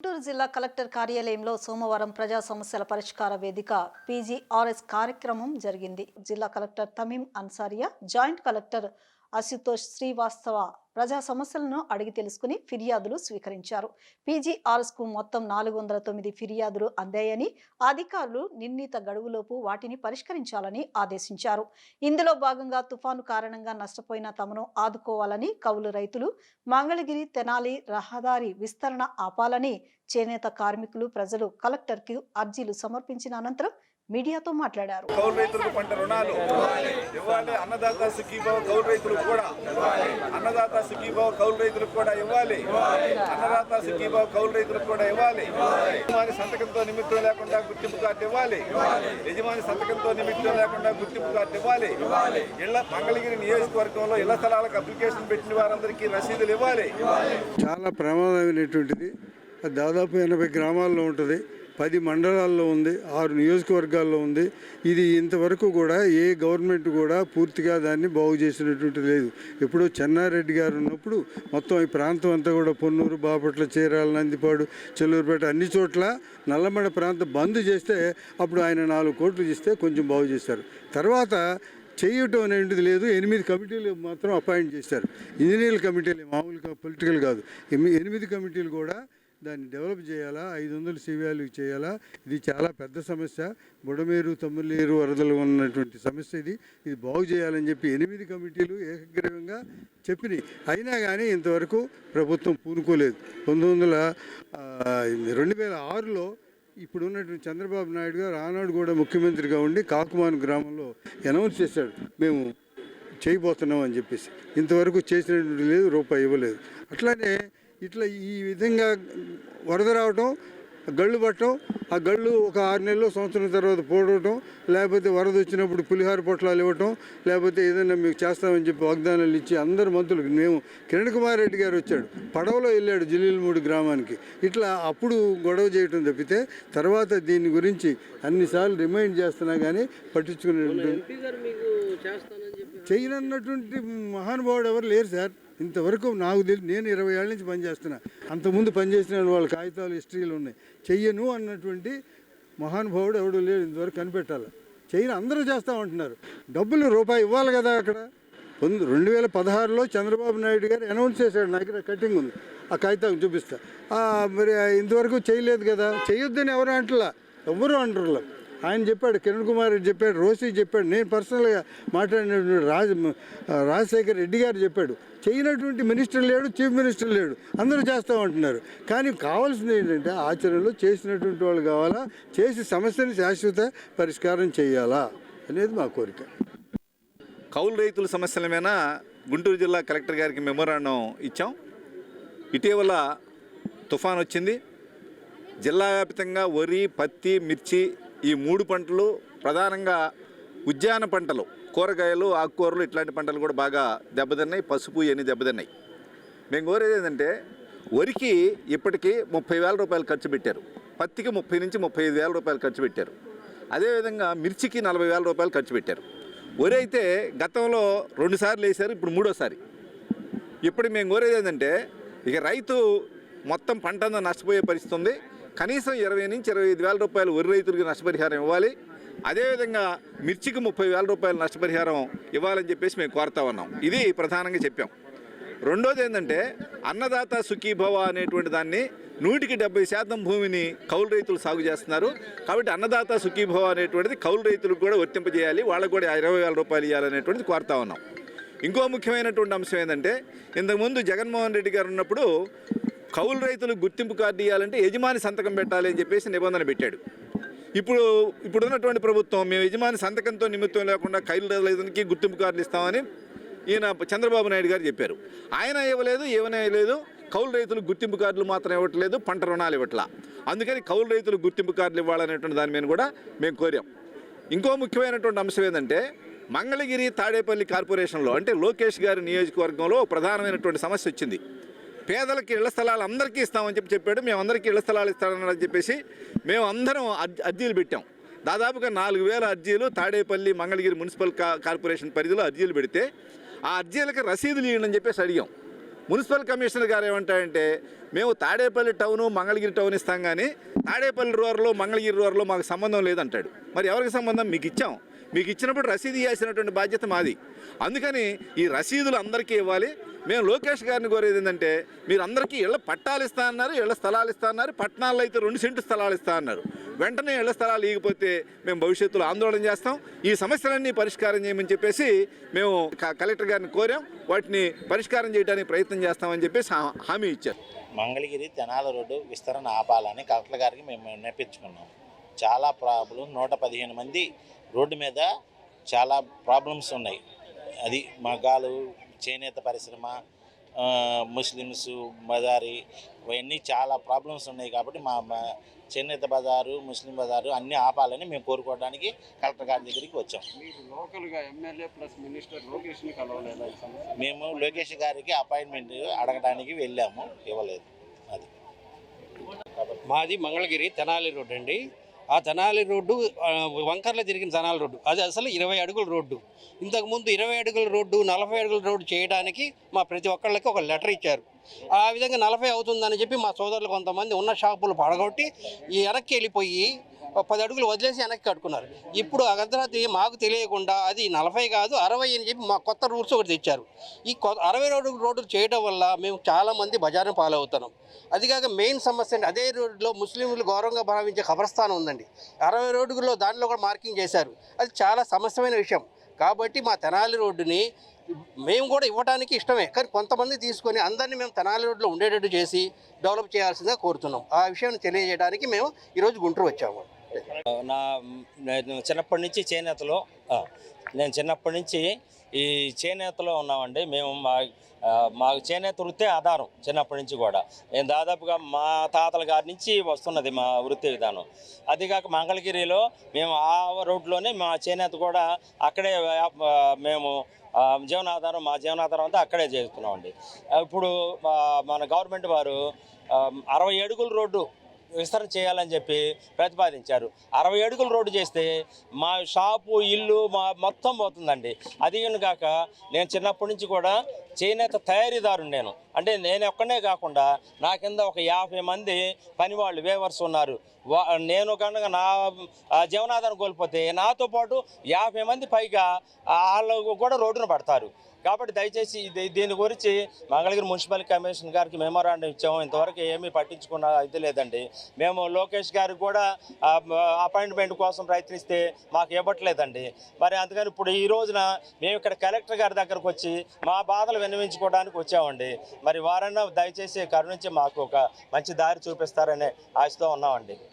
గుంటూరు జిల్లా కలెక్టర్ కార్యాలయంలో సోమవారం ప్రజా సమస్యల పరిష్కార వేదిక పీజీఆర్ఎస్ కార్యక్రమం జరిగింది. జిల్లా collector Tameem Ansariya, joint collector Ashutosh Srivastava ప్రజా సమస్యలను అడిగి తెలుసుకుని ఫిర్యాదులు స్వీకరించారు. పీజీఆర్ఎస్ కు మొత్తం 409 ఫిర్యాదులు అందాయని, అధికారులు నిర్ణీత గడువులోపు వాటిని పరిష్కరించాలని ఆదేశించారు. ఇందులో భాగంగా తుఫాను కారణంగా నష్టపోయిన తమను ఆదుకోవాలని, కౌలు రైతులు మంగళగిరి తెనాలి రహదారి విస్తరణ ఆపాలని చేనేత కార్మికులు ప్రజలు కలెక్టర్కు అర్జీలు సమర్పించిన అనంతరం మీడియాతో మాట్లాడారు. కౌలు రైతులకు పంట రుణాలు ఇవ్వాలి, అన్నదాత సుఖీభావ కౌలు రైతులకు కూడా అన్నదాత సుఖీభావ కౌలు రైతులకు కూడా ఇవ్వాలి, అన్నదాత సుఖీభావ కౌలు రైతులకు కూడా ఇవ్వాలి. యజమాని సంతకంతో నిమిత్తం లేకుండా గుర్తింపు కార్డు ఇవ్వాలి, యజమాని సంతకంతో నిమిత్తం లేకుండా గుర్తింపు కార్డు ఇవ్వాలి. ఇళ్ల మంగళగిరి నియోజకవర్గంలో ఇళ్ల స్థలాలకు అప్లికేషన్ పెట్టిన వారందరికీ రసీదులు ఇవ్వాలి. చాలా ప్రమాదమైనటువంటిది. దాదాపు 80 గ్రామాల్లో ఉంటుంది, 10 మండలాల్లో ఉంది, 6 నియోజకవర్గాల్లో ఉంది. ఇది ఇంతవరకు కూడా ఏ గవర్నమెంట్ కూడా పూర్తిగా దాన్ని బాగు చేసినటువంటి లేదు. ఎప్పుడో చెన్నారెడ్డి గారు ఉన్నప్పుడు మొత్తం ఈ ప్రాంతం అంతా కూడా పొన్నూరు, బాపట్ల, చీరాల, నందిపాడు, చెల్లూరుపేట అన్ని చోట్ల నల్లమడ ప్రాంతం బంద్ చేస్తే అప్పుడు ఆయన 4 కోట్లు ఇస్తే కొంచెం బాగు చేశారు. తర్వాత చేయటం అనేది లేదు. 8 కమిటీలు మాత్రం అపాయింట్ చేశారు. ఇంజనీర్ల కమిటీలు, మామూలుగా పొలిటికల్ కాదు. 8 కమిటీలు కూడా దాన్ని డెవలప్ చేయాలా, 500 సివియాలు చేయాలా. ఇది చాలా పెద్ద సమస్య. బుడమేరు, తమ్ములేరు వరదలు ఉన్నటువంటి సమస్య ఇది బాగు చేయాలని చెప్పి 8 కమిటీలు ఏకగ్రీవంగా చెప్పినాయి. అయినా కానీ ఇంతవరకు ప్రభుత్వం పూనుకోలేదు. 2006లో ఇప్పుడు ఉన్నటువంటి చంద్రబాబు నాయుడు గారు ఆనాడు కూడా ముఖ్యమంత్రిగా ఉండి కాకుమాను గ్రామంలో అనౌన్స్ చేశాడు, మేము చేయబోతున్నాం అని చెప్పేసి. ఇంతవరకు చేసినటువంటి లేదు, రూపాయి ఇవ్వలేదు. అట్లానే ఇట్లా ఈ విధంగా వరద రావటం, గళ్ళు పట్టడం, ఆ గళ్ళు ఒక 6 నెలలు సంవత్సరం తర్వాత పోవటం, లేకపోతే వరద వచ్చినప్పుడు పులిహార పొట్లాలు ఇవ్వటం, లేకపోతే ఏదైనా మీకు చేస్తామని చెప్పి వాగ్దానాలు ఇచ్చి అందరు మంత్రులకు. మేము కిరణ్ కుమార్ రెడ్డి గారు వచ్చాడు, పడవలో వెళ్ళాడు జిల్లీలమూడి గ్రామానికి. ఇట్లా అప్పుడు గొడవ చేయటం తప్పితే తర్వాత దీని గురించి అన్నిసార్లు రిమైండ్ చేస్తున్నా కానీ పట్టించుకునే చేయనన్నటువంటి మహానుభావుడు ఎవరు లేరు సార్. ఇంతవరకు నాకు తెలిసి, నేను 20 ఏళ్ళ నుంచి పనిచేస్తున్నా, అంతకుముందు పనిచేసిన వాళ్ళ కాగితాలు, హిస్టరీలు ఉన్నాయి. చెయ్యను అన్నటువంటి మహానుభావుడు ఎవడు లేడు ఇంతవరకు. కనిపెట్టాలి, చెయ్యను అందరూ చేస్తామంటున్నారు. డబ్బులు రూపాయి ఇవ్వాలి కదా. అక్కడ 2016లో చంద్రబాబు నాయుడు గారు అనౌన్స్ చేశాడు, నా దగ్గర కటింగ్ ఉంది, ఆ కాగితం చూపిస్తా. మరి ఇంతవరకు చేయలేదు కదా. చేయొద్దని ఎవరు అంటలా, ఎవరు అంటారు. ఆయన చెప్పాడు, కిరణ్ కుమార్ రెడ్డి చెప్పాడు, రోసీ చెప్పాడు, నేను పర్సనల్గా మాట్లాడినటువంటి రాజశేఖర్ రెడ్డి గారు చెప్పాడు. చేయనటువంటి మినిస్టర్ లేడు, చీఫ్ మినిస్టర్ లేడు, అందరూ చేస్తామంటున్నారు. కానీ కావాల్సింది ఏంటంటే ఆచరణలో చేసినటువంటి వాళ్ళు కావాలా, చేసి సమస్యని శాశ్వత పరిష్కారం చేయాలా అనేది మా కోరిక. కౌలు రైతుల సమస్యల మీద గుంటూరు జిల్లా కలెక్టర్ గారికి మెమోరాండం ఇచ్చాం. ఇటీవల తుఫాన్ వచ్చింది. జిల్లా వ్యాప్తంగా వరి, పత్తి, మిర్చి ఈ 3 పంటలు, ప్రధానంగా ఉద్యాన పంటలు, కూరగాయలు, ఆకుకూరలు ఇట్లాంటి పంటలు కూడా బాగా దెబ్బతిన్నాయి. పసుపు ఇవన్నీ దెబ్బతిన్నాయి. మేము కోరేది ఏంటంటే, వరికి ఇప్పటికీ 30,000 రూపాయలు ఖర్చు పెట్టారు, పత్తికి 30,000 నుంచి 35,000 రూపాయలు ఖర్చు పెట్టారు, అదేవిధంగా మిర్చికి 40,000 రూపాయలు ఖర్చు పెట్టారు. వరి అయితే గతంలో 2 సార్లు వేశారు, ఇప్పుడు 3వసారి. ఇప్పుడు మేము కోరేది ఏంటంటే, ఇక రైతు మొత్తం పంట అంతా నష్టపోయే పరిస్థితి ఉంది. కనీసం 20,000 నుంచి 25,000 రూపాయలు వరి రైతులకి నష్టపరిహారం ఇవ్వాలి. అదేవిధంగా మిర్చికి 30,000 రూపాయలు నష్టపరిహారం ఇవ్వాలని చెప్పేసి మేము కోరుతా ఉన్నాం. ఇది ప్రధానంగా చెప్పాం. రెండోది ఏంటంటే, అన్నదాత సుఖీభవ అనేటువంటి దాన్ని 170% భూమిని కౌలు రైతులు సాగు చేస్తున్నారు. కాబట్టి అన్నదాత సుఖీభవ అనేటువంటిది కౌలు రైతులకు కూడా వర్తింపజేయాలి, వాళ్ళకు కూడా 20,000 రూపాయలు ఇవ్వాలనేటువంటిది కోరుతా ఉన్నాం. ఇంకో ముఖ్యమైనటువంటి అంశం ఏంటంటే, ఇంతకుముందు జగన్మోహన్ రెడ్డి గారు ఉన్నప్పుడు కౌలు రైతులకు గుర్తింపు కార్డు ఇవ్వాలంటే యజమాని సంతకం పెట్టాలి అని చెప్పేసి నిబంధన పెట్టాడు. ఇప్పుడున్నటువంటి ప్రభుత్వం మేము యజమాని సంతకంతో నిమిత్తం లేకుండా కౌలు రైతులకి గుర్తింపు కార్డులు ఇస్తామని ఈయన చంద్రబాబు నాయుడు గారు చెప్పారు. ఆయన ఇవ్వలేదు, ఏమైనా ఇవ్వలేదు. కౌలు రైతులకు గుర్తింపు కార్డులు మాత్రం ఇవ్వట్లేదు, పంట రుణాలు ఇవ్వట్లా. అందుకని కౌలు రైతులకు గుర్తింపు కార్డులు ఇవ్వాలనేటువంటి దాని మీద కూడా మేము కోరాం. ఇంకో ముఖ్యమైనటువంటి అంశం ఏంటంటే, మంగళగిరి తాడేపల్లి కార్పొరేషన్లో, అంటే లోకేష్ గారి నియోజకవర్గంలో ప్రధానమైనటువంటి సమస్య వచ్చింది. పేదలకి ఇళ్ల స్థలాలు అందరికీ ఇస్తామని చెప్పాడు. మేము అందరికీ ఇళ్ల స్థలాలు ఇస్తామని చెప్పేసి మేము అందరం అర్జీలు పెట్టాం. దాదాపుగా 4,000 అర్జీలు తాడేపల్లి మంగళగిరి మున్సిపల్ కార్పొరేషన్ పరిధిలో అర్జీలు పెడితే, ఆ అర్జీలకి రసీదులు ఇవ్వండి అని చెప్పేసి అడిగాం. మున్సిపల్ కమిషనర్ గారు ఏమంటారంటే మేము తాడేపల్లి టౌను మంగళగిరి టౌన్ ఇస్తాం కానీ తాడేపల్లి రూరల్ మంగళగిరి రూరల్ మాకు సంబంధం లేదంటాడు. మరి ఎవరికి సంబంధం? మీకు ఇచ్చాం. మీకు ఇచ్చినప్పుడు రసీదు ఇవ్వాల్సినటువంటి బాధ్యత మాది. అందుకని ఈ రసీదులు అందరికీ ఇవ్వాలి. మేము లోకేష్ గారిని కోరేది ఏంటంటే మీరు అందరికీ ఇళ్ల పట్టాలు ఇస్తా అన్నారు, ఇళ్ల స్థలాలు ఇస్తా అన్నారు. పట్టణాల్లో అయితే 2 సెంటు స్థలాలు ఇస్తా అన్నారు. వెంటనే ఇళ్ల స్థలాలు ఇవ్వకపోతే మేము భవిష్యత్తులో ఆందోళన చేస్తాం. ఈ సమస్యలన్నీ పరిష్కారం చేయమని చెప్పేసి మేము కలెక్టర్ గారిని కోరాం. వాటిని పరిష్కారం చేయడానికి ప్రయత్నం చేస్తామని చెప్పేసి హామీ ఇచ్చారు. మంగళగిరి తెనాలి రోడ్డు విస్తరణ ఆపాలని కలెక్టర్ గారికి మేము నేర్పించుకున్నాం. చాలా ప్రాబ్లం, 115 మంది రోడ్డు మీద చాలా ప్రాబ్లమ్స్ ఉన్నాయి. అది మగాలు, చేనేత పరిశ్రమ, ముస్లిమ్స్ బజారీ, ఇవన్నీ చాలా ప్రాబ్లమ్స్ ఉన్నాయి. కాబట్టి మా చేనేత బజారు, ముస్లిం బజారు అన్నీ ఆపాలని మేము కోరుకోవడానికి కలెక్టర్ గారి దగ్గరికి వచ్చాం. లోకల్గా ఎమ్మెల్యే ప్లస్ మినిస్టర్ లోకేష్ని కలవలేదు. మేము లోకేష్ గారికి అపాయింట్మెంట్ అడగడానికి వెళ్ళాము, ఇవ్వలేదు. అది మాది మంగళగిరి తెనాలి రోడ్డు అండి. ఆ తెనాలి రోడ్డు వంకర్లో తిరిగిన తెనాలి రోడ్డు, అది అసలు 20 అడుగుల రోడ్డు. ఇంతకుముందు 20 అడుగుల రోడ్డు, 40 అడుగుల రోడ్డు చేయడానికి మా ప్రతి ఒక్కళ్ళకి ఒక లెటర్ ఇచ్చారు. ఆ విధంగా 40 అవుతుందని చెప్పి మా సోదరులు కొంతమంది ఉన్న షాపులు పడగొట్టి ఈ వెనక్కి వెళ్ళిపోయి 10 అడుగులు వదిలేసి వెనక్కి కట్టుకున్నారు. ఇప్పుడు అర్ధరాత్రి మాకు తెలియకుండా అది 40 కాదు 60 అని చెప్పి మా కొత్త రూల్స్ ఒకటి తెచ్చారు. ఈ 60 అడుగుల రోడ్డు చేయడం వల్ల మేము చాలామంది బజారును పాలవుతున్నాం. అది కాక మెయిన్ సమస్య అండి, అదే రోడ్డులో ముస్లింలు గౌరవంగా భావించే ఖబర్స్థానం ఉందండి. 60 రోడ్డులో దాంట్లో కూడా మార్కింగ్ చేశారు. అది చాలా సమస్యమైన విషయం. కాబట్టి మా తెనాలి రోడ్డుని మేము కూడా ఇవ్వడానికి ఇష్టమే, కానీ కొంతమంది తీసుకొని అందరినీ మేము తెనాలి రోడ్లో ఉండేటట్టు చేసి డెవలప్ చేయాల్సిందిగా కోరుతున్నాం. ఆ విషయాన్ని తెలియజేయడానికి మేము ఈరోజు గుంటూరు వచ్చాము. నేను చిన్నప్పటి నుంచి ఈ చేనేతలో ఉన్నామండి. మేము మాకు చేనేత వృత్తే ఆధారం చిన్నప్పటి నుంచి కూడా. నేను దాదాపుగా మా తాతల గారి నుంచి వస్తున్నది మా వృత్తి విధానం. అదిగాక మంగళగిరిలో మేము ఆ రోడ్లోనే మా చేనేత కూడా అక్కడే మేము మా జీవనాధారం అంతా అక్కడే చేస్తున్నామండి. ఇప్పుడు మన గవర్నమెంట్ వారు 60 అడుగుల రోడ్డు విస్తరణ చేయాలని చెప్పి ప్రతిపాదించారు. 60 అడుగుల రోడ్డు చేస్తే మా షాపు, ఇల్లు మొత్తం పోతుందండి. అది కాక నేను చిన్నప్పటి నుంచి కూడా చేనేత తయారీదారు. అంటే నేను ఒక్కనే కాకుండా నా కింద ఒక 50 మంది పనివాళ్ళు, వేవర్స్ ఉన్నారు. నేను కనుక నా జీవనాధారం కోల్పోతే నాతో పాటు 50 మంది పైగా వాళ్ళు కూడా రోడ్డున పడతారు. కాబట్టి దయచేసి దీని గురించి మంగళగిరి మున్సిపల్ కమిషనర్ గారికి మెమోరాండం ఇచ్చాము. ఇంతవరకు ఏమీ పట్టించుకున్న ఇది లేదండి. మేము లోకేష్ గారికి కూడా అపాయింట్మెంట్ కోసం ప్రయత్నిస్తే మాకు ఇవ్వట్లేదండి. మరి అందుకని ఇప్పుడు ఈ రోజున మేము ఇక్కడ కలెక్టర్ గారి దగ్గరకు వచ్చి మా బాధలు విన్నవించుకోవడానికి వచ్చామండి. మరి వారన్నా దయచేసి కరుణించి మాకు ఒక మంచి దారి చూపిస్తారనే ఆశతో ఉన్నామండి.